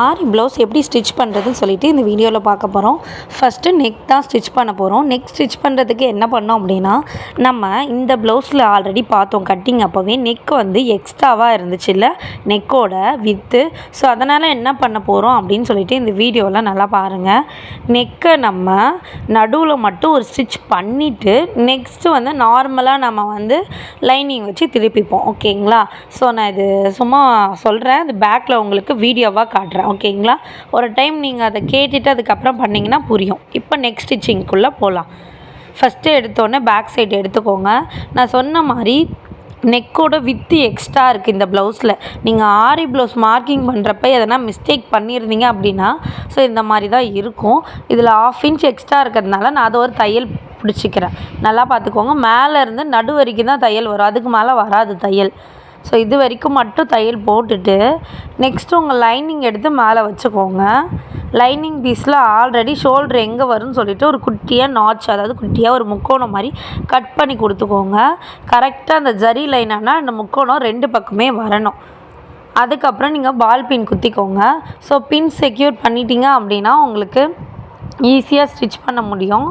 ஆரி blouse எப்படி stitch பண்ணுறதுன்னு சொல்லிட்டு இந்த வீடியோவில் பார்க்க போகிறோம். ஃபஸ்ட்டு நெக் தான் ஸ்டிச் பண்ண போகிறோம். நெக் ஸ்டிச் பண்ணுறதுக்கு என்ன பண்ணோம் அப்படின்னா, நம்ம இந்த ப்ளவுஸில் ஆல்ரெடி பார்த்தோம் கட்டிங் அப்போவே நெக் வந்து எக்ஸ்ட்ராவாக இருந்துச்சுல்ல நெக்கோட வித்து. ஸோ அதனால் என்ன பண்ண போகிறோம் அப்படின்னு சொல்லிட்டு இந்த வீடியோவில் நல்லா பாருங்கள். நெக்கை நம்ம நடுவில் மட்டும் ஒரு ஸ்டிச் பண்ணிவிட்டு நெக்ஸ்ட்டு வந்து நார்மலாக நம்ம வந்து லைனிங் வச்சு திருப்பிப்போம். ஓகேங்களா? ஸோ நான் இது சும்மா சொல்கிறேன், இது பேக்கில் உங்களுக்கு வீடியோவாக காட்டுறேன். ஓகேங்களா? ஒரு டைம் நீங்கள் அதை கேட்டுட்டு அதுக்கப்புறம் பண்ணிங்கன்னா புரியும். இப்போ நெக்ஸ்ட் ஸ்டிச்சிங்குள்ளே போகலாம். ஃபஸ்ட்டு எடுத்தோடனே பேக் சைடு எடுத்துக்கோங்க. நான் சொன்ன மாதிரி நெக்கோட வித்து எக்ஸ்ட்ரா இருக்குது இந்த ப்ளவுஸில். நீங்கள் ஆரி ப்ளவுஸ் மார்க்கிங் பண்ணுறப்ப எதனா மிஸ்டேக் பண்ணியிருந்தீங்க அப்படின்னா ஸோ இந்த மாதிரி தான் இருக்கும். இதில் 1/2 இன்ச் எக்ஸ்ட்ரா இருக்கிறதுனால நான் அதை ஒரு தையல் பிடிச்சிக்கிறேன். நல்லா பார்த்துக்கோங்க. மேலே இருந்து நடு வரைக்கும் தான் தையல் வரும், அதுக்கு மேலே வராது தையல். ஸோ இது வரைக்கும் மட்டும் தையல் போட்டுட்டு நெக்ஸ்ட்டு உங்கள் லைனிங் எடுத்து மேலே வச்சுக்கோங்க. லைனிங் பீஸில் ஆல்ரெடி ஷோல்ட்ரு எங்கே வரும்னு சொல்லிவிட்டு ஒரு குட்டியாக நாட்ச், அதாவது குட்டியாக ஒரு முக்கோணம் மாதிரி கட் பண்ணி கொடுத்துக்கோங்க. கரெக்டாக அந்த ஜரி லைனானால் அந்த முக்கோணம் 2 பக்கமே வரணும். அதுக்கப்புறம் நீங்கள் பால் பின் குத்திக்கோங்க. ஸோ பின் செக்யூர் பண்ணிட்டீங்க அப்படின்னா உங்களுக்கு ஈஸியாக ஸ்டிச் பண்ண முடியும்.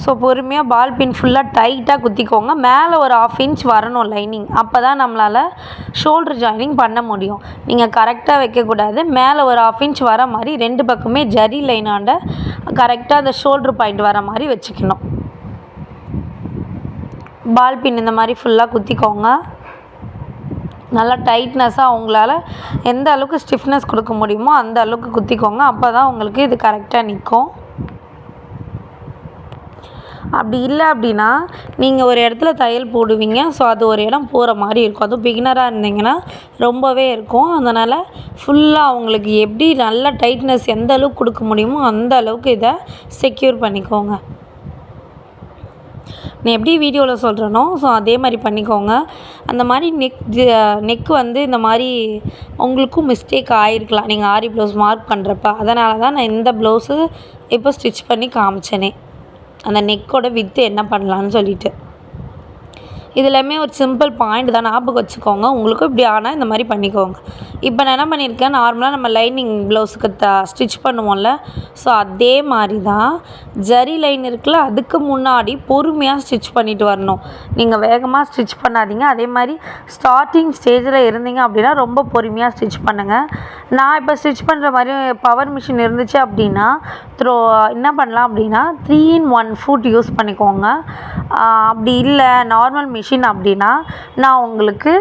ஸோ பொறுமையாக பால் பின் ஃபுல்லாக டைட்டாக குத்திக்கோங்க. மேலே ஒரு 1/2 இன்ச் வரணும் லைனிங், அப்போ தான் நம்மளால் ஷோல்ட்ரு ஜாயினிங் பண்ண முடியும். நீங்கள் கரெக்டாக வைக்கக்கூடாது. மேலே ஒரு 1/2 இன்ச் வர மாதிரி 2 பக்கமே ஜரி லைனாண்ட கரெக்டாக அந்த ஷோல்ட்ரு பாயிண்ட் வர மாதிரி வச்சுக்கணும். பால் பின் இந்த மாதிரி ஃபுல்லாக குத்திக்கோங்க. நல்லா டைட்னஸாக உங்களால் எந்த அளவுக்கு ஸ்டிஃப்னஸ் கொடுக்க முடியுமோ அந்த அளவுக்கு குத்திக்கோங்க. அப்போ தான் உங்களுக்கு இது கரெக்டாக நிற்கும். அப்படி இல்லை அப்படின்னா நீங்கள் ஒரு இடத்துல தையல் போடுவீங்க, ஸோ அது ஒரு இடம் போகிற மாதிரி இருக்கும். அதுவும் பிகினராக இருந்தீங்கன்னா ரொம்பவே இருக்கும். அதனால் ஃபுல்லாக அவங்களுக்கு எப்படி நல்ல டைட்னஸ் எந்த அளவுக்கு கொடுக்க முடியுமோ அந்த அளவுக்கு இதை செக்யூர் பண்ணிக்கோங்க. நான் எப்படி வீடியோவில் சொல்கிறேனோ ஸோ அதே மாதிரி பண்ணிக்கோங்க. அந்த மாதிரி நெக் வந்து இந்த மாதிரி உங்களுக்கும் மிஸ்டேக் ஆகிருக்கலாம் நீங்கள் ஆரி ப்ளவுஸ் மார்க் பண்ணுறப்ப. அதனால தான் நான் இந்த ப்ளவுஸு இப்போ ஸ்டிச் பண்ணி காமிச்சேனே, அந்த நெக்கோட வித்து என்ன பண்ணலான்னு சொல்லிட்டு. இதெல்லாமே ஒரு சிம்பிள் பாயிண்ட் தான், ஞாபகம் வச்சுக்கோங்க. உங்களுக்கும் இப்படி ஆனால் இந்த மாதிரி பண்ணிக்கோங்க. இப்போ நான் என்ன பண்ணியிருக்கேன், நார்மலாக நம்ம லைனிங் ப்ளவுஸுக்கு ஸ்டிச் பண்ணுவோம்ல, ஸோ அதே மாதிரி தான் ஜரி லைன் இருக்குல்ல, அதுக்கு முன்னாடி பொறுமையாக ஸ்டிச் பண்ணிட்டு வரணும். நீங்கள் வேகமாக ஸ்டிச் பண்ணாதீங்க. அதே மாதிரி ஸ்டார்டிங் ஸ்டேஜில் இருந்தீங்க அப்படின்னா ரொம்ப பொறுமையாக ஸ்டிச் பண்ணுங்கள். நான் இப்போ ஸ்டிச் பண்ணுற மாதிரி பவர் மிஷின் இருந்துச்சு அப்படின்னா என்ன பண்ணலாம் அப்படின்னா 3-in-1 ஃபுட் யூஸ் பண்ணிக்கோங்க. அப்படி இல்லை நார்மல் மிஷின் அப்படின்னா நான் உங்களுக்கு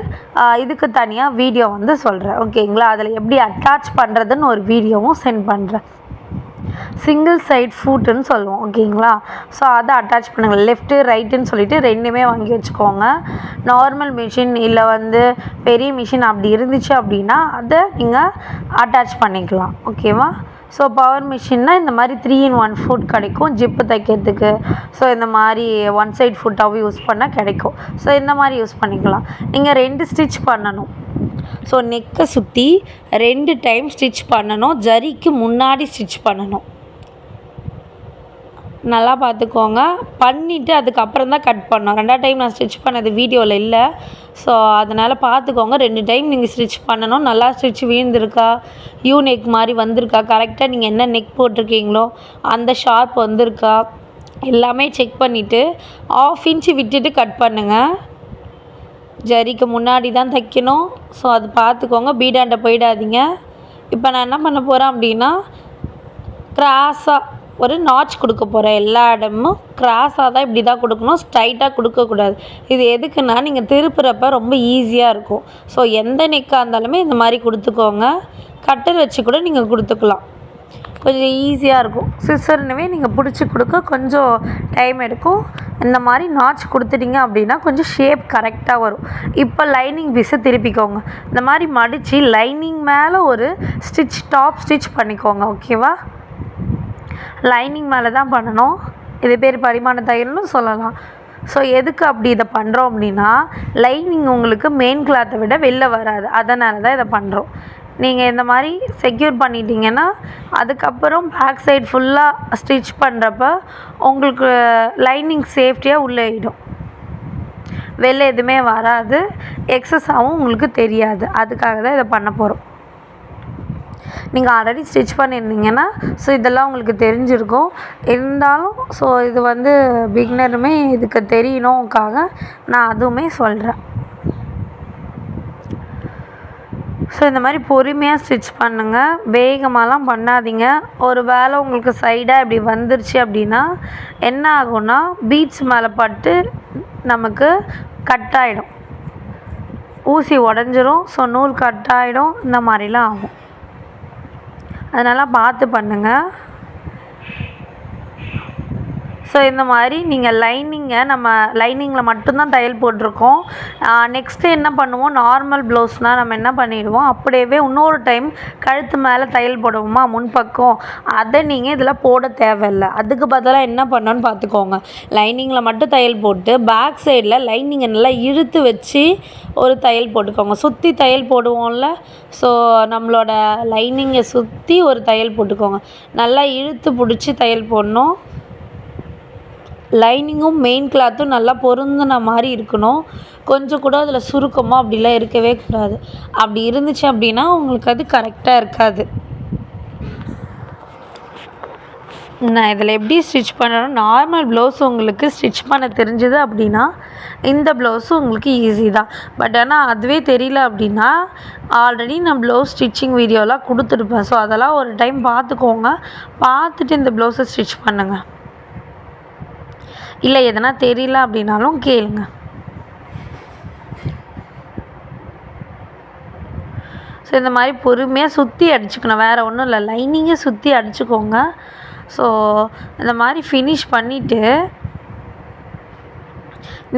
இதுக்கு தனியாக வீடியோ வந்து சொல்கிறேன். ஓகேங்களா? அதில் எப்படி அட்டாச் பண்ணுறதுன்னு ஒரு வீடியோவும் சென்ட் பண்ணுறேன். சிங்கிள் சைட் ஃபுட்டுன்னு சொல்லுவோம். ஓகேங்களா? ஸோ அதை அட்டாச் பண்ணுங்கள். லெஃப்ட்டு ரைட்டுன்னு சொல்லிட்டு 2மே வாங்கி வச்சுக்கோங்க. நார்மல் மிஷின் இல்லை வந்து பெரிய மிஷின் அப்படி இருந்துச்சு அப்படின்னா அதை நீங்கள் அட்டாச் பண்ணிக்கலாம். ஓகேவா? ஸோ பவர் மிஷின்னா இந்த மாதிரி 3-in-1 ஃபுட் கிடைக்கும் ஜிப்பு தைக்கிறதுக்கு. ஸோ இந்த மாதிரி 1 சைட் ஃபுட்டாகவும் யூஸ் பண்ணால் கிடைக்கும். ஸோ இந்த மாதிரி யூஸ் பண்ணிக்கலாம். நீங்கள் 2 ஸ்டிச் பண்ணணும். ஸோ நெக்கை சுற்றி 2 டைம் ஸ்டிச் பண்ணணும். ஜரிக்கு முன்னாடி ஸ்டிச் பண்ணணும். நல்லா பார்த்துக்கோங்க. பண்ணிவிட்டு அதுக்கப்புறம் தான் கட் பண்ணணும். 2ஆவது டைம் நான் ஸ்டிச் பண்ணது வீடியோவில் இல்லை. ஸோ அதனால் பார்த்துக்கோங்க. 2 டைம் நீங்கள் ஸ்டிச் பண்ணணும். நல்லா ஸ்டிச் விழுந்திருக்கா, யூ நெக் மாதிரி வந்திருக்கா, கரெக்டாக நீங்கள் என்ன நெக் போட்டிருக்கீங்களோ அந்த ஷார்ப் வந்திருக்கா எல்லாமே செக் பண்ணிவிட்டு 1/2 இன்ச்சு விட்டுட்டு கட் பண்ணுங்கள். ஜரிக்கு முன்னாடி தான் தைக்கணும். ஸோ அது பார்த்துக்கோங்க, பீடாண்ட போயிடாதீங்க. இப்போ நான் என்ன பண்ண போகிறேன் அப்படின்னா கிராஸாக ஒரு நாட்ச் கொடுக்க போகிறேன். எல்லா இடமும் கிராஸாக தான் இப்படி தான் கொடுக்கணும், ஸ்ட்ரைட்டாக கொடுக்கக்கூடாது. இது எதுக்குன்னா நீங்கள் திருப்புறப்ப ரொம்ப ஈஸியாக இருக்கும். ஸோ எந்த நெக்காக இருந்தாலுமே இந்த மாதிரி கொடுத்துக்கோங்க. கட்டர் வச்சு கூட நீங்கள் கொடுத்துக்கலாம், கொஞ்சம் ஈஸியாக இருக்கும். சிசர்னுவே நீங்கள் பிடிச்சி கொடுக்க கொஞ்சம் டைம் எடுக்கும். இந்த மாதிரி நாட்ச் கொடுத்துட்டிங்க அப்படின்னா கொஞ்சம் ஷேப் கரெக்டாக வரும். இப்போ லைனிங் பீஸை திருப்பிக்கோங்க. இந்த மாதிரி மடித்து லைனிங் மேலே ஒரு டாப் ஸ்டிச் பண்ணிக்கோங்க. ஓகேவா? லைனிங் மேலே தான் பண்ணணும். இது பேர் பரிமாண தையல்னு சொல்லலாம். ஸோ எதுக்கு அப்படி இதை பண்ணுறோம் அப்படின்னா லைனிங் உங்களுக்கு மெயின் கிளாத்தை விட வெளில வராது, அதனால தான் இதை பண்ணுறோம். நீங்கள் இந்த மாதிரி செக்யூர் பண்ணிட்டீங்கன்னா அதுக்கப்புறம் பேக் சைடு ஃபுல்லாக ஸ்டிச் பண்ணுறப்ப உங்களுக்கு லைனிங் சேஃப்டியாக உள்ளே ஆகிடும். வெளில எதுவுமே வராது, எக்ஸஸாகவும் உங்களுக்கு தெரியாது. அதுக்காக தான் இதை பண்ண போகிறோம். நீங்கள் ஆல்ரெடி ஸ்டிச் பண்ணியிருந்தீங்கன்னா ஸோ இதெல்லாம் உங்களுக்கு தெரிஞ்சிருக்கும். இருந்தாலும் ஸோ இது வந்து பிகினருமே இதுக்கு தெரியணுக்காக நான் அதுவுமே சொல்கிறேன். ஸோ இந்த மாதிரி பொறுமையாக ஸ்டிச் பண்ணுங்கள், வேகமாகலாம் பண்ணாதீங்க. ஒரு வேளை உங்களுக்கு சைடாக இப்படி வந்துருச்சு அப்படின்னா என்ன ஆகும்னா பீட்ஸ் மேலே பட்டு நமக்கு கட் ஆகிடும், ஊசி உடஞ்சிரும். ஸோ நூல் கட் ஆகிடும், இந்த மாதிரிலாம் ஆகும். அதனால் பார்த்து பண்ணுங்கள். ஸோ இந்த மாதிரி நீங்கள் நம்ம லைனிங்கில் மட்டும்தான் தையல் போட்டிருக்கோம். நெக்ஸ்ட்டு என்ன பண்ணுவோம், நார்மல் ப்ளவுஸ்னால் நம்ம என்ன பண்ணிடுவோம், அப்படியே இன்னொரு டைம் கழுத்து மேலே தையல் போடுவோமா முன்பக்கம், அதை நீங்கள் இதில் போட தேவையில்லை. அதுக்கு பதிலாக என்ன பண்ணணும்னு பார்த்துக்கோங்க. லைனிங்கில் மட்டும் தையல் போட்டு பேக் சைடில் லைனிங்கை நல்லா இழுத்து வச்சு ஒரு தையல் போட்டுக்கோங்க. சுற்றி தையல் போடுவோம்ல, ஸோ நம்மளோட லைனிங்கை சுற்றி ஒரு தையல் போட்டுக்கோங்க. நல்லா இழுத்து பிடிச்சி தையல் போடணும். லைனிங்கும் மெயின் கிளாத்தும் நல்லா பொருந்தின மாதிரி இருக்கணும். கொஞ்சம் கூட அதில் சுருக்கமாக அப்படிலாம் இருக்கவே கூடாது. அப்படி இருந்துச்சு அப்படின்னா உங்களுக்கு அது கரெக்டாக இருக்காது. நான் இதில் எப்படி ஸ்டிச் பண்ணணும், நார்மல் ப்ளவுஸ் உங்களுக்கு ஸ்டிச் பண்ண தெரிஞ்சுது அப்படின்னா இந்த ப்ளவுஸும் உங்களுக்கு ஈஸி தான். பட் ஆனால் அதுவே தெரியல அப்படின்னா ஆல்ரெடி நான் ப்ளவுஸ் ஸ்டிச்சிங் வீடியோலாம் கொடுத்துருப்பேன். ஸோ அதெல்லாம் ஒரு டைம் பார்த்துக்கோங்க. பார்த்துட்டு இந்த ப்ளவுஸை ஸ்டிச் பண்ணுங்கள். இல்லை எதனா தெரியல அப்படின்னாலும் கேளுங்க. ஸோ இந்த மாதிரி பொறுமையாக சுற்றி அடிச்சுக்கணும், வேறு ஒன்றும் இல்லை, லைனிங்கை சுற்றி அடிச்சுக்கோங்க. ஸோ இந்த மாதிரி ஃபினிஷ் பண்ணிவிட்டு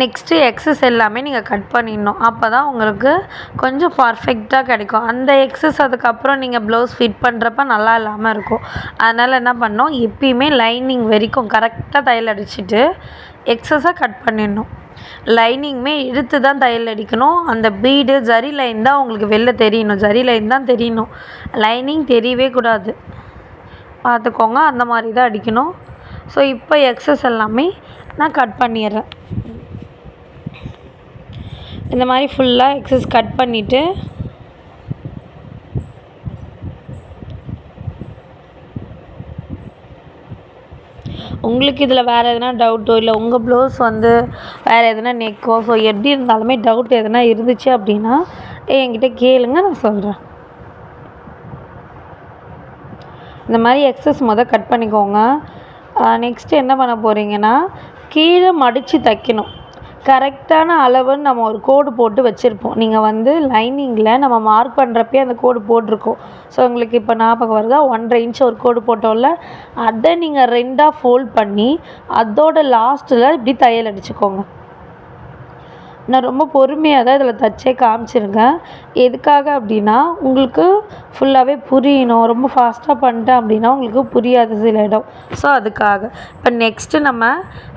நெக்ஸ்ட்டு எக்ஸஸ் எல்லாமே நீங்கள் கட் பண்ணிடணும். அப்போ தான் உங்களுக்கு கொஞ்சம் பர்ஃபெக்டாக கிடைக்கும். அந்த எக்ஸஸ் அதுக்கப்புறம் நீங்கள் ப்ளவுஸ் ஃபிட் பண்ணுறப்ப நல்லா இல்லாமல் இருக்கும். அதனால் என்ன பண்ணோம், எப்பயுமே லைனிங் வரைக்கும் கரெக்டாக தையல் அடிச்சுட்டு எக்ஸஸாக கட் பண்ணிடணும். லைனிங்குமே இழுத்து தான் தையல் அடிக்கணும். அந்த பீடு ஜரி லைன் தான் உங்களுக்கு வெளில தெரியணும், ஜரி லைன் தான் தெரியணும், லைனிங் தெரியவே கூடாது. பார்த்துக்கோங்க, அந்த மாதிரி தான் அடிக்கணும். ஸோ இப்போ எக்ஸஸ் எல்லாமே நான் கட் பண்ணிடுறேன். இந்த மாதிரி ஃபுல்லாக எக்ஸஸ் கட் பண்ணிவிட்டு உங்களுக்கு இதில் வேறு எதனா டவுட்டோ இல்லை உங்கள் ப்ளவுஸ் வந்து வேறு எதனா நெக்கோ ஸோ எப்படி இருந்தாலுமே டவுட் எதனா இருந்துச்சு அப்படின்னா என்கிட்ட கேளுங்க, நான் சொல்கிறேன். இந்த மாதிரி எக்ஸஸ் கட் பண்ணிக்கோங்க. நெக்ஸ்ட்டு என்ன பண்ண போகிறீங்கன்னா கீழே மடித்து தைக்கணும். கரெக்டான அளவுன்னு நம்ம ஒரு கோடு போட்டு வச்சுருப்போம். நீங்கள் வந்து லைனிங்கில் நம்ம மார்க் பண்ணுறப்பே அந்த கோடு போட்டிருக்கோம். ஸோ உங்களுக்கு இப்போ ஞாபகம் வருதா, 1.5 இன்ச் ஒரு கோடு போட்டோம்ல, அதை நீங்கள் 2ஆக ஃபோல்ட் பண்ணி அதோட லாஸ்ட்டில் இப்படி தையல் அடிச்சுக்கோங்க. நான் ரொம்ப பொறுமையாக தான் இதில் தைச்சே காமிச்சிருக்கேன். எதுக்காக அப்படின்னா உங்களுக்கு ஃபுல்லாகவே புரியணும். ரொம்ப ஃபாஸ்ட்டாக பண்ணிட்டேன் அப்படின்னா உங்களுக்கு புரியாது சில இடம். ஸோ அதுக்காக இப்போ நெக்ஸ்ட்டு நம்ம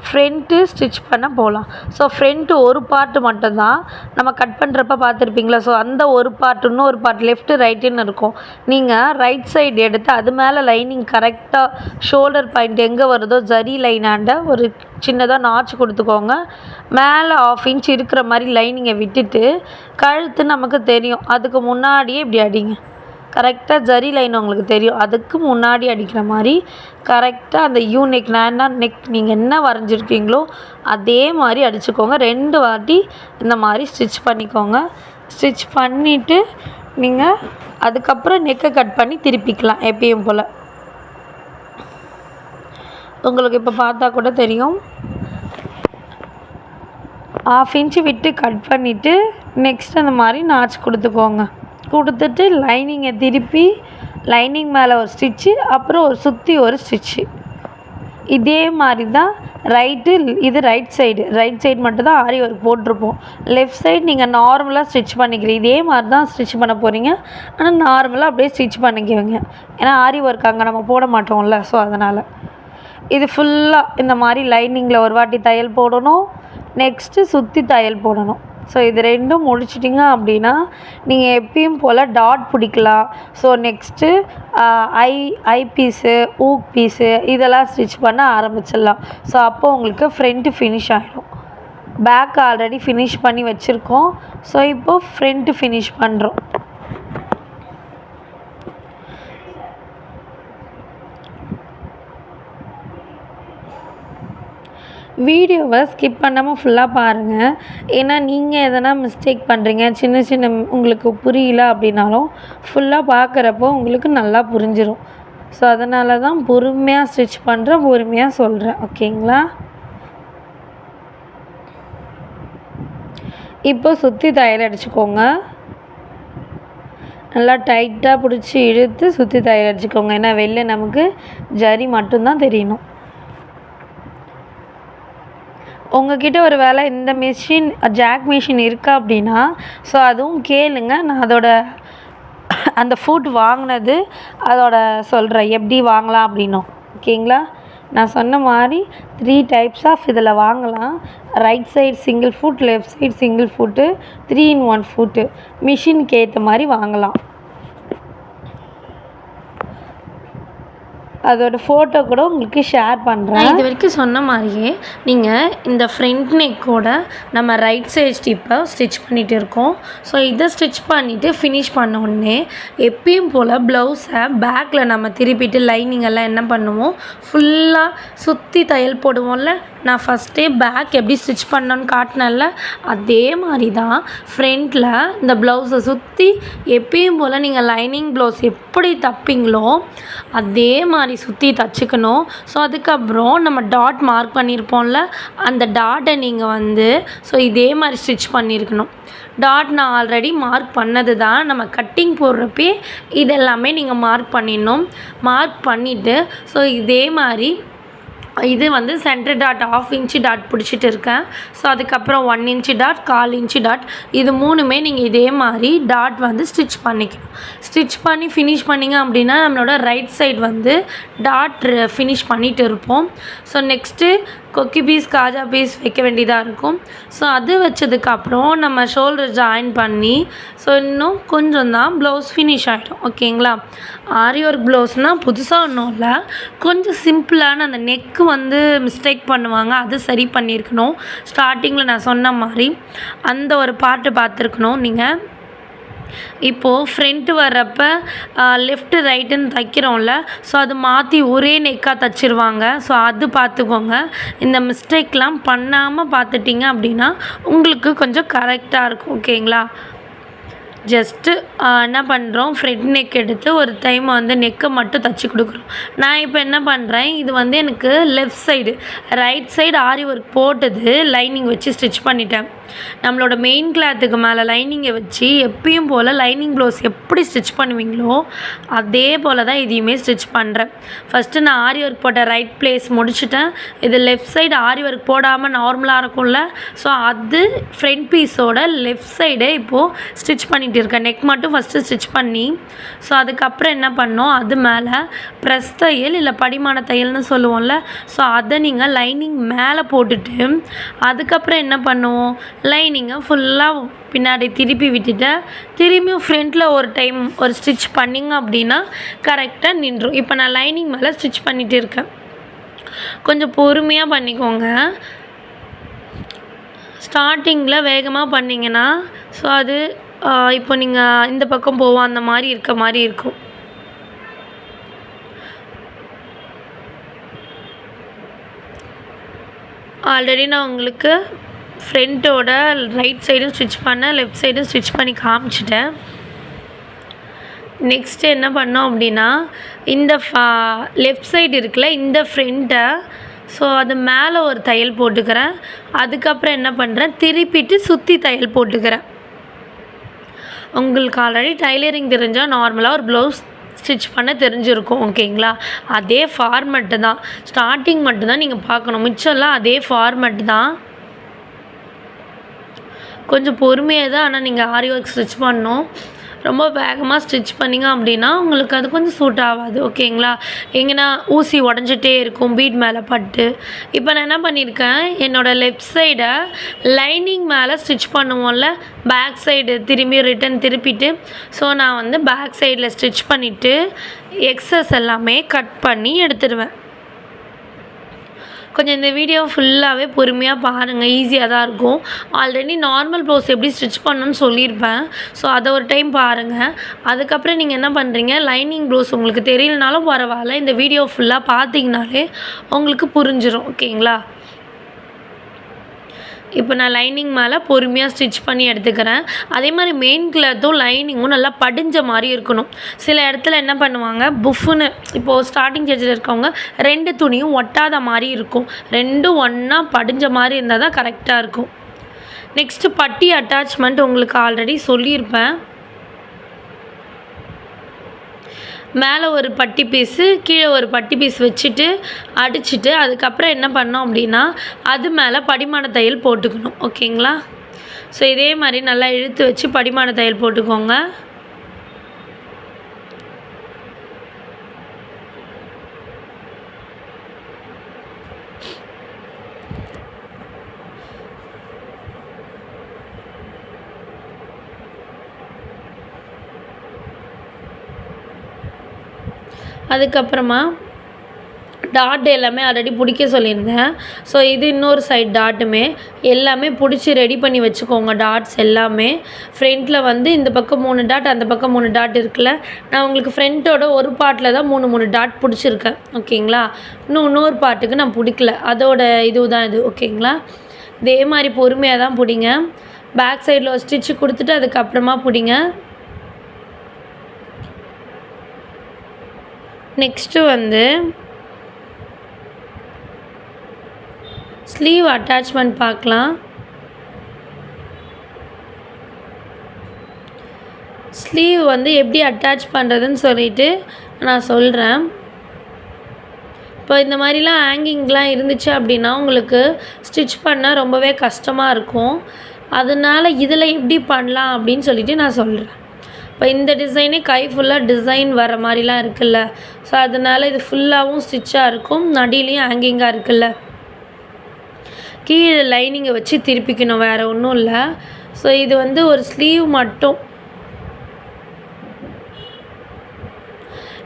ஃப்ரண்ட்டு ஸ்டிச் பண்ண போகலாம். ஸோ ஃப்ரண்ட்டு ஒரு பார்ட்டு மட்டும்தான் நம்ம கட் பண்ணுறப்ப பார்த்துருப்பீங்களா. ஸோ அந்த ஒரு பார்ட் இன்னொரு பார்ட் லெஃப்ட்டு ரைட்டுன்னு இருக்கும். நீங்கள் ரைட் சைடு எடுத்து அது மேலே லைனிங் கரெக்டாக ஷோல்டர் பாயிண்ட் எங்கே வருதோ ஜரி லைனாண்ட ஒரு சின்னதாக நாச்சு கொடுத்துக்கோங்க. மேலே 1/2 இன்ச் இருக்கிற மாதிரி லைனிங்கை விட்டுட்டு கழுத்து நமக்கு தெரியும், அதுக்கு முன்னாடியே இப்படி அடிங்க. கரெக்டாக ஜரி லைன் உங்களுக்கு தெரியும், அதுக்கு முன்னாடி அடிக்கிற மாதிரி கரெக்டாக அந்த நெக் நெக் நீங்கள் என்ன வரைஞ்சிருக்கீங்களோ அதே மாதிரி அடிச்சுக்கோங்க. 2 வாட்டி இந்த மாதிரி ஸ்டிச் பண்ணிக்கோங்க. ஸ்டிச் பண்ணிவிட்டு நீங்கள் அதுக்கப்புறம் நெக்கை கட் பண்ணி திருப்பிக்கலாம் எப்பயும் போல். உங்களுக்கு இப்போ பார்த்தா கூட தெரியும். 1/2 இன்ச்சு விட்டு கட் பண்ணிவிட்டு நெக்ஸ்ட் அந்த மாதிரி நாச்சு கொடுத்துக்கோங்க. கொடுத்துட்டு லைனிங்கை திருப்பி லைனிங் மேலே ஒரு ஸ்டிச்சு, அப்புறம் ஒரு சுற்றி ஒரு ஸ்டிச்சு. இதே மாதிரி தான் இது ரைட் சைடு மட்டும் தான் ஆரி ஒர்க் போட்டிருப்போம். லெஃப்ட் சைடு நீங்கள் நார்மலாக ஸ்டிச் பண்ணிக்கிறீங்க. இதே மாதிரி தான் ஸ்டிச் பண்ண போகிறீங்க, ஆனால் நார்மலாக அப்படியே ஸ்டிச் பண்ணிக்குவீங்க. ஏன்னா ஆரி ஒர்க் அங்கே நம்ம போட மாட்டோம்ல. ஸோ அதனால் இது ஃபுல்லாக இந்த மாதிரி லைனிங்கில் ஒரு வாட்டி தையல் போடணும், நெக்ஸ்ட்டு சுற்றி தையல் போடணும். ஸோ இது 2ம் முடிச்சிட்டிங்க அப்படின்னா நீங்கள் எப்பயும் போல் டாட் பிடிக்கலாம். ஸோ நெக்ஸ்ட்டு ஐ பீஸு ஊக் பீஸு இதெல்லாம் ஸ்டிச் பண்ண ஆரம்பிச்சிடலாம். ஸோ அப்போது உங்களுக்கு ஃப்ரண்ட்டு ஃபினிஷ் ஆகிடும். பேக் ஆல்ரெடி ஃபினிஷ் பண்ணி வச்சுருக்கோம். ஸோ இப்போது ஃப்ரண்ட்டு ஃபினிஷ் பண்ணுறோம். வீடியோவை ஸ்கிப் பண்ணாமல் ஃபுல்லாக பாருங்கள். ஏன்னா நீங்கள் எதனா மிஸ்டேக் பண்ணுறீங்க, சின்ன சின்ன உங்களுக்கு புரியல அப்படின்னாலும் ஃபுல்லாக பார்க்குறப்போ உங்களுக்கு நல்லா புரிஞ்சிடும். ஸோ அதனால தான் பொறுமையாக ஸ்டிச் பண்ணுறேன், பொறுமையாக சொல்கிறேன். ஓகேங்களா? இப்போ சுற்றி தையல் அடிச்சுக்கோங்க. நல்லா டைட்டாக பிடிச்சி இழுத்து சுற்றி தையல் அடிச்சுக்கோங்க. ஏன்னா வெளில நமக்கு ஜரி மட்டும்தான் தெரியணும். உங்கள்கிட்ட ஒரு வேளை இந்த மிஷின் ஜாக் மிஷின் இருக்கா அப்படின்னா ஸோ அதுவும் கேளுங்க. நான் அந்த ஃபுட் வாங்கினது சொல்கிறேன் எப்படி வாங்கலாம் அப்படின்னும். ஓகேங்களா? நான் சொன்ன மாதிரி 3 டைப்ஸ் ஆஃப் இதில் வாங்கலாம். Right side single food, left side single food, 3-in-1 food. மிஷினுக்கு ஏற்ற மாதிரி வாங்கலாம். அதோடய ஃபோட்டோ கூட உங்களுக்கு ஷேர் பண்ணுறேன். இது வரைக்கும் சொன்ன மாதிரியே நீங்கள் இந்த ஃப்ரண்ட் நெக்கோட நம்ம ரைட் சைடு ஸ்டிப்பை ஸ்டிச் பண்ணிகிட்டு இருக்கோம். ஸோ இதை ஸ்டிச் பண்ணிவிட்டு ஃபினிஷ் பண்ண உடனே எப்பயும் போல் ப்ளவுஸை பேக்கில் நம்ம திருப்பிட்டு லைனிங்கெல்லாம் என்ன பண்ணுவோம், ஃபுல்லாக சுற்றி தையல் போடுவோம்ல. நான் ஃபஸ்ட்டே பேக் எப்படி ஸ்டிச் பண்ணோன்னு காட்டினேன்ல, அதே மாதிரி தான் ஃப்ரண்ட்டில் இந்த ப்ளவுஸை சுற்றி எப்பயும் போல் நீங்கள் லைனிங் ப்ளவுஸ் எப்படி தைப்பீங்களோ அதே மாதிரி சுற்றி தைச்சிக்கணும். ஸோ அதுக்கப்புறம் நம்ம டாட் மார்க் பண்ணியிருப்போம்ல, அந்த டாட்டை நீங்கள் ஸோ இதே மாதிரி ஸ்டிச் பண்ணியிருக்கணும். டாட் நான் ஆல்ரெடி மார்க் பண்ணது தான். நம்ம கட்டிங் போடுறப்பே இதெல்லாமே நீங்கள் மார்க் பண்ணிடணும். மார்க் பண்ணிவிட்டு ஸோ இதே மாதிரி இது சென்டர் டாட் 1/2 இன்ச்சு டாட் பிடிச்சிட்டு இருக்கேன். ஸோ அதுக்கப்புறம் 1 இன்ச்சு டாட், 1/4 இன்ச்சு டாட், இது 3மே நீங்கள் இதே மாதிரி டாட் ஸ்டிச் பண்ணிக்கணும். ஸ்டிச் பண்ணி ஃபினிஷ் பண்ணிங்க அப்படின்னா நம்மளோட ரைட் சைடு டாட் ஃபினிஷ் பண்ணிகிட்டு இருப்போம். ஸோ நெக்ஸ்ட்டு கொக்கி பீஸ், காஜா பீஸ் வைக்க வேண்டியதாக இருக்கும். ஸோ அது வச்சதுக்கப்புறம் நம்ம ஷோல்டர் ஜாயின் பண்ணி ஸோ இன்னும் கொஞ்சம் தான் ப்ளவுஸ் ஃபினிஷ் ஆகிடும். ஓகேங்களா? ஆரி ஒர்க் ப்ளவுஸ்னால் புதுசாக ஒன்றும் இல்லை, கொஞ்சம் சிம்பிளான அந்த நெக்கு மிஸ்டேக் பண்ணுவாங்க, அது சரி பண்ணியிருக்கணும். ஸ்டார்டிங்கில் நான் சொன்ன மாதிரி அந்த ஒரு பார்ட்டு பார்த்துருக்கணும் நீங்கள். இப்போது ஃப்ரண்ட்டு வர்றப்போ லெஃப்ட்டு ரைட்டுன்னு தைக்கிறோம்ல, ஸோ அது மாற்றி ஒரே நெக்காக தைச்சிருவாங்க. ஸோ அது பார்த்துக்கோங்க. இந்த மிஸ்டேக்லாம் பண்ணாமல் பார்த்துட்டிங்க அப்படின்னா உங்களுக்கு கொஞ்சம் கரெக்டாக இருக்கும். ஓகேங்களா? ஜஸ்ட்டு என்ன பண்ணுறோம், ஃப்ரண்ட் நெக் எடுத்து ஒரு டைம் நெக்கை மட்டும் தைச்சி கொடுக்குறோம். நான் இப்போ என்ன பண்ணுறேன், இது எனக்கு லெஃப்ட் சைடு, ரைட் சைடு ஆரி ஒர்க் போட்டது லைனிங் வச்சு ஸ்டிச் பண்ணிட்டேன். நம்மளோட மெயின் கிளாத்துக்கு மேலே லைனிங்கை வச்சு எப்பயும் போல் லைனிங் ப்ளவுஸ் எப்படி ஸ்டிச் பண்ணுவீங்களோ அதே போல் தான் இதையுமே ஸ்டிச் பண்ணுறேன். ஃபஸ்ட்டு நான் ஆரி ஒர்க் போட்ட ரைட் ப்ளேஸ் முடிச்சுட்டேன். இது லெஃப்ட் சைடு ஆரி ஒர்க் போடாமல் நார்மலாக இருக்கும்ல, ஸோ அது ஃப்ரண்ட் பீஸோட லெஃப்ட் சைடே இப்போது ஸ்டிச் பண்ணிட்டு இருக்கேன். நெக் மட்டும் ஃபஸ்ட்டு ஸ்டிச் பண்ணி ஸோ அதுக்கப்புறம் என்ன பண்ணோம், அது மேலே ப்ரெஸ் தையல் இல்லை படிமான தையல்னு சொல்லுவோம்ல, ஸோ அதை நீங்கள் லைனிங் மேலே போட்டுட்டு அதுக்கப்புறம் என்ன பண்ணுவோம், லைனிங்கை ஃபுல்லாக பின்னாடி திருப்பி விட்டுட்டு திரும்பியும் ஃப்ரண்ட்டில் ஒரு டைம் ஒரு ஸ்டிச் பண்ணிங்க அப்படின்னா கரெக்டாக நின்றும். இப்போ நான் லைனிங் மேலே ஸ்டிச் பண்ணிகிட்டு இருக்கேன். கொஞ்சம் பொறுமையாக பண்ணிக்கோங்க. ஸ்டார்டிங்கில் வேகமாக பண்ணிங்கன்னா ஸோ அது இப்போ நீங்கள் இந்த பக்கம் போவோம் அந்த மாதிரி இருக்க மாதிரி இருக்கும். ஆல்ரெடி நான் உங்களுக்கு ஃப்ரண்ட்டோட ரைட் சைடும் ஸ்டிச் பண்ணேன், லெஃப்ட் சைடும் ஸ்டிச் பண்ணி காமிச்சிட்டேன். நெக்ஸ்ட்டு என்ன பண்ணோம் அப்படின்னா இந்த லெஃப்ட் சைடு இருக்குல்ல, இந்த ஃப்ரண்ட்டை ஸோ அது மேலே ஒரு தையல் போட்டுக்கிறேன். அதுக்கப்புறம் என்ன பண்ணுறேன், திருப்பிட்டு சுற்றி தையல் போட்டுக்கிறேன். உங்களுக்கு ஆல்ரெடி டைலரிங் தெரிஞ்சால் நார்மலாக ஒரு ப்ளவுஸ் ஸ்டிச் பண்ண தெரிஞ்சிருக்கும். ஓகேங்களா? அதே ஃபார்மெட்டு தான், ஸ்டார்டிங் மட்டும்தான் நீங்கள் பார்க்கணும், மிச்சம்லாம் அதே ஃபார்மெட் தான். கொஞ்சம் பொறுமையாக தான் ஆனால் நீங்கள் ஆரி ஒர்க் ஸ்டிச் பண்ணணும். ரொம்ப வேகமாக ஸ்டிச் பண்ணிங்க அப்படின்னா உங்களுக்கு அது கொஞ்சம் சூட் ஆகாது. ஓகேங்களா? எங்கன்னா ஊசி உடஞ்சிட்டே இருக்கும் பீட் மேலே பட்டு. இப்போ நான் என்ன பண்ணியிருக்கேன், என்னோடய லெஃப்ட் சைடை லைனிங் மேலே ஸ்டிச் பண்ணுவோம்ல, பேக் சைடு திரும்பி ரிட்டன் திருப்பிட்டு ஸோ நான் பேக் சைடில் ஸ்டிச் பண்ணிவிட்டு எக்ஸஸ் எல்லாமே கட் பண்ணி எடுத்துடுவேன். கொஞ்சம் இந்த வீடியோ ஃபுல்லாகவே பொறுமையாக பாருங்கள், ஈஸியாக தான் இருக்கும். ஆல்ரெடி நார்மல் ப்ளவுஸ் எப்படி ஸ்டிச் பண்ணணும்னு சொல்லியிருப்பேன். ஸோ அதை ஒரு டைம் பாருங்கள். அதுக்கப்புறம் நீங்கள் என்ன பண்ணுறீங்க, லைனிங் ப்ளவுஸ் உங்களுக்கு தெரியலனாலும் பரவாயில்ல, இந்த வீடியோ ஃபுல்லாக பார்த்தீங்கனாலே உங்களுக்கு புரிஞ்சிடும். ஓகேங்களா? இப்போ நான் லைனிங் மேலே பொறுமையாக ஸ்டிச் பண்ணி எடுத்துக்கிறேன். அதே மாதிரி மெயின் கிளாத்தும் லைனிங்கும் நல்லா படிஞ்ச மாதிரி இருக்கணும். சில இடத்துல என்ன பண்ணுவாங்க, புஃப்னு இப்போது ஸ்டார்டிங் ஸ்டேஜில் இருக்கவங்க 2 துணியும் ஒட்டாத மாதிரி இருக்கும். 2ம் ஒன்றா படிஞ்ச மாதிரி இருந்தால் தான் கரெக்டாக இருக்கும். நெக்ஸ்ட்டு பட்டி அட்டாச்மெண்ட் உங்களுக்கு ஆல்ரெடி சொல்லியிருப்பேன். மேலே ஒரு பட்டி பீஸு, கீழே ஒரு பட்டி பீஸ் வச்சுட்டு அடிச்சுட்டு அதுக்கப்புறம் என்ன பண்ணோம் அப்படின்னா அது மேலே படிமான தையல் போட்டுக்கணும். ஓகேங்களா? ஸோ இதே மாதிரி நல்லா இழுத்து வச்சு படிமான தையல் போட்டுக்கோங்க. அதுக்கப்புறமா டாட் எல்லாமே ஆல்ரெடி பிடிக்க சொல்லியிருந்தேன். ஸோ இது இன்னொரு சைட் டாட்டுமே எல்லாமே பிடிச்சி ரெடி பண்ணி வச்சுக்கோங்க. டாட்ஸ் எல்லாமே ஃப்ரண்ட்டில் வந்து இந்த பக்கம் 3 டாட், அந்த பக்கம் 3 டாட் இருக்குல்ல. நான் உங்களுக்கு ஃப்ரண்ட்டோட ஒரு பார்ட்டில் தான் 3 டாட் பிடிச்சிருக்கேன். ஓகேங்களா? இன்னொரு பார்ட்டுக்கு நான் பிடிக்கல. அதோட இதுதான் இது. ஓகேங்களா? இதே மாதிரி பொறுமையாக தான் பிடிங்க. பேக் சைடில் ஒரு ஸ்டிச்சு கொடுத்துட்டு அதுக்கப்புறமா பிடிங்க. நெக்ஸ்ட்டு வந்து ஸ்லீவ் அட்டாச்மெண்ட் பார்க்கலாம். ஸ்லீவ் வந்து எப்படி அட்டாச் பண்ணுறதுன்னு சொல்லிட்டு நான் சொல்கிறேன். இப்போ இந்த மாதிரிலாம் ஹேங்கிங்லாம் இருந்துச்சு அப்படின்னா உங்களுக்கு ஸ்டிச் பண்ண ரொம்பவே கஷ்டமாக இருக்கும். அதனால் இதில் எப்படி பண்ணலாம் அப்படின்னு சொல்லிட்டு நான் சொல்கிறேன். இப்போ இந்த டிசைனே கை ஃபுல்லாக டிசைன் வர மாதிரிலாம் இருக்குல்ல. ஸோ அதனால் இது ஃபுல்லாகவும் ஸ்டிச்சாக இருக்கும், நடிலையும் ஹேங்கிங்காக இருக்குல்ல. கீழே லைனிங்கை வச்சு திருப்பிக்கணும், வேறு ஒன்றும் இல்லை. ஸோ இது வந்து ஒரு ஸ்லீவ் மட்டும்.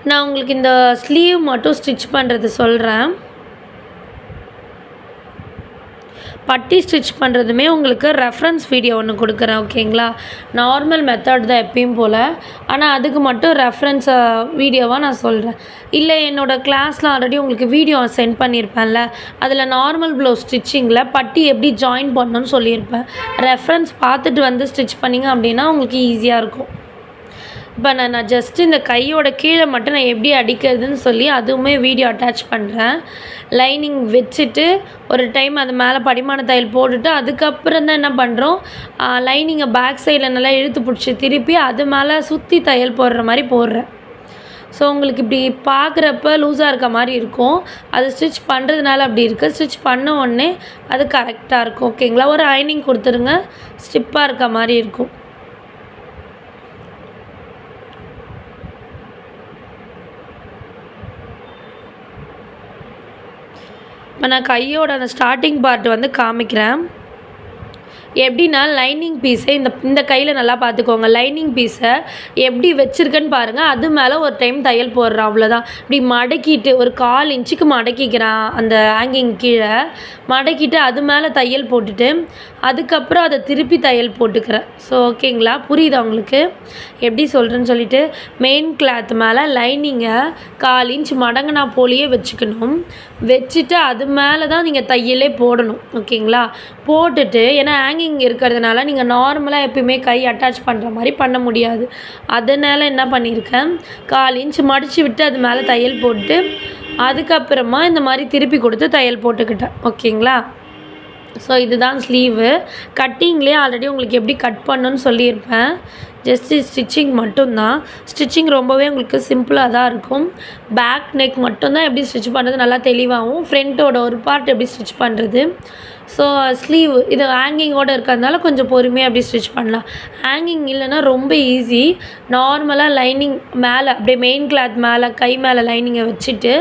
நான் உங்களுக்கு இந்த ஸ்லீவ் மட்டும் ஸ்டிச் பண்ணுறது சொல்கிறேன். பட்டி ஸ்டிச் பண்ணுறதுமே உங்களுக்கு ரெஃபரன்ஸ் வீடியோ ஒன்று கொடுக்குறேன். ஓகேங்களா? நார்மல் மெத்தட் தான் எப்பயும் போல், ஆனால் அதுக்கு மட்டும் ரெஃபரன்ஸ் வீடியோவாக நான் சொல்கிறேன். இல்லை என்னோடய கிளாஸில் ஆல்ரெடி உங்களுக்கு வீடியோ சென்ட் பண்ணியிருப்பேன்ல, அதில் நார்மல் ப்ளவுஸ் ஸ்டிச்சிங்கில் பட்டி எப்படி ஜாயின் பண்ணணும்னு சொல்லியிருப்பேன். ரெஃபரன்ஸ் பார்த்துட்டு வந்து ஸ்டிச் பண்ணிங்க அப்படின்னா உங்களுக்கு ஈஸியாக இருக்கும். இப்போ நான் ஜஸ்ட்டு இந்த கையோட கீழே மட்டும் நான் எப்படி அடிக்கிறதுன்னு சொல்லி அதுவுமே வீடியோ அட்டாச் பண்ணுறேன். லைனிங் வச்சுட்டு ஒரு டைம் அது மேலே படிமான தையல் போட்டுட்டு அதுக்கப்புறம் தான் என்ன பண்ணுறோம், லைனிங்கை பேக் சைடில் நல்லா இழுத்து பிடிச்சி திருப்பி அது மேலே சுற்றி தையல் போடுற மாதிரி போடுறேன். ஸோ உங்களுக்கு இப்படி பார்க்குறப்ப லூஸாக இருக்க மாதிரி இருக்கும். அது ஸ்டிச் பண்ணுறதுனால அப்படி இருக்குது. ஸ்டிச் பண்ண உடனே அது கரெக்டாக இருக்கும். ஓகேங்களா? ஒரு அயனிங் கொடுத்துருங்க, ஸ்டிப்பாக இருக்க மாதிரி இருக்கும். இப்போ நான் கையோட அந்த ஸ்டார்டிங் பார்ட் வந்து காமிக்கிறேன். எப்படின்னா லைனிங் பீஸை இந்த கையில் நல்லா பார்த்துக்கோங்க. லைனிங் பீஸை எப்படி வச்சுருக்கேன்னு பாருங்கள். அது மேலே ஒரு டைம் தையல் போடுறேன், அவ்வளோதான். இப்படி மடக்கிட்டு ஒரு 1/4 இன்ச்சுக்கு மடக்கிக்கிறேன். அந்த ஹேங்கிங் கீழே மடக்கிட்டு அது மேலே தையல் போட்டுட்டு அதுக்கப்புறம் அதை திருப்பி தையல் போட்டுக்கிறேன். ஸோ ஓகேங்களா? புரியுதா உங்களுக்கு எப்படி சொல்கிறேன்னு சொல்லிட்டு? மெயின் கிளாத் மேலே லைனிங்கை 1/4 இன்ச் மடங்கினா போலியே வச்சுக்கணும். வச்சுட்டு அது மேலே தான் நீங்கள் தையலே போடணும். ஓகேங்களா? போட்டுட்டு ஏன்னா ஹேங்கிங் இருக்கிறதுனால நீங்கள் நார்மலாக எப்பயுமே கை அட்டாச் பண்ணுற மாதிரி பண்ண முடியாது. அதனால் என்ன பண்ணியிருக்கேன், 1/4 இன்ச் மடித்து விட்டு அது மேலே தையல் போட்டு அதுக்கப்புறமா இந்த மாதிரி திருப்பி கொடுத்து தையல் போட்டுக்கிட்டேன். ஓகேங்களா? ஸோ இதுதான் ஸ்லீவு. கட்டிங்லேயே ஆல்ரெடி உங்களுக்கு எப்படி கட் பண்ணணுன்னு சொல்லியிருப்பேன். ஜஸ்ட்டு ஸ்டிச்சிங் மட்டும்தான். ஸ்டிச்சிங் ரொம்பவே உங்களுக்கு சிம்பிளாக தான் இருக்கும். பேக் நெக் மட்டும்தான் எப்படி ஸ்டிச் பண்ணுறது நல்லா தெளிவாகவும், ஃப்ரண்ட்டோட ஒரு பார்ட் எப்படி ஸ்டிச் பண்ணுறது. ஸோ ஸ்லீவ் இது ஹேங்கிங்கோடு இருக்கிறதுனால கொஞ்சம் பொறுமையாக அப்படி ஸ்டிச் பண்ணலாம். ஹேங்கிங் இல்லைன்னா ரொம்ப ஈஸி. நார்மலாக லைனிங் மேலே அப்படியே மெயின் கிளாத் மேலே கை மேலே லைனிங்கை வச்சுட்டு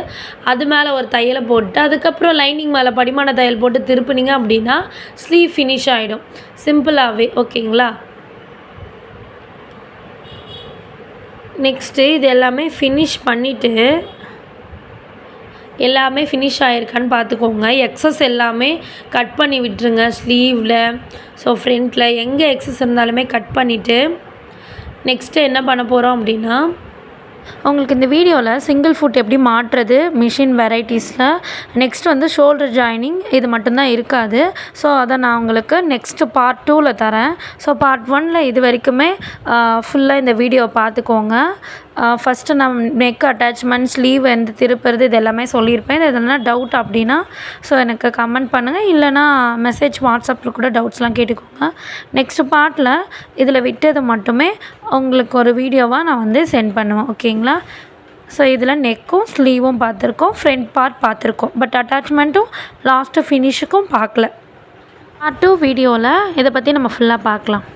அது மேலே ஒரு தையலை போட்டு அதுக்கப்புறம் லைனிங் மேலே படிமான தையல் போட்டு திருப்பினீங்க அப்படின்னா ஸ்லீவ் ஃபினிஷ் ஆகிடும் சிம்பிளாகவே. ஓகேங்களா? நெக்ஸ்ட்டு இது எல்லாமே ஃபினிஷ் பண்ணிவிட்டு எல்லாமே ஃபினிஷ் ஆகிருக்கான்னு பார்த்துக்கோங்க. எக்ஸஸ் எல்லாமே கட் பண்ணி விட்டுருங்க ஸ்லீவில். ஸோ ஃப்ரண்ட்டில் எங்கே எக்ஸஸ் இருந்தாலுமே கட் பண்ணிவிட்டு நெக்ஸ்ட்டு என்ன பண்ண போகிறோம் அப்படின்னா உங்களுக்கு இந்த வீடியோவில் சிங்கிள் ஃபுட் எப்படி மாட்டுறது மிஷின் வெரைட்டிஸில் நெக்ஸ்ட் வந்து ஷோல்டர் ஜாயினிங் இது மட்டும்தான் இருக்காது. ஸோ அதை நான் உங்களுக்கு நெக்ஸ்ட்டு பார்ட் 2ல் தரேன். ஸோ பார்ட் 1ல் இது வரைக்குமே ஃபுல்லாக இந்த வீடியோவை பார்த்துக்கோங்க. ஃபஸ்ட்டு நான் நெக் அட்டாச்மெண்ட் ஸ்லீவ் எந்த திருப்புறது இது எல்லாமே சொல்லியிருப்பேன். இது எதனா டவுட் அப்படின்னா ஸோ எனக்கு கமெண்ட் பண்ணுங்கள், இல்லைனா மெசேஜ் வாட்ஸ்அப்பில் கூட டவுட்ஸ்லாம் கேட்டுக்கோங்க. நெக்ஸ்ட் பார்ட்டில் இதில் விட்டது மட்டுமே உங்களுக்கு ஒரு வீடியோவாக நான் வந்து சென்ட் பண்ணுவேன். ஓகேங்களா? ஸோ இதில் நெக்கும் ஸ்லீவும் பார்த்துருக்கோம், ஃப்ரண்ட் பார்ட் பார்த்துருக்கோம், பட் அட்டாச்மெண்ட்டும் லாஸ்ட்டு ஃபினிஷுக்கும் பார்க்கல. பார்ட் 2 வீடியோவில் இதை பற்றி நம்ம ஃபுல்லாக பார்க்கலாம்.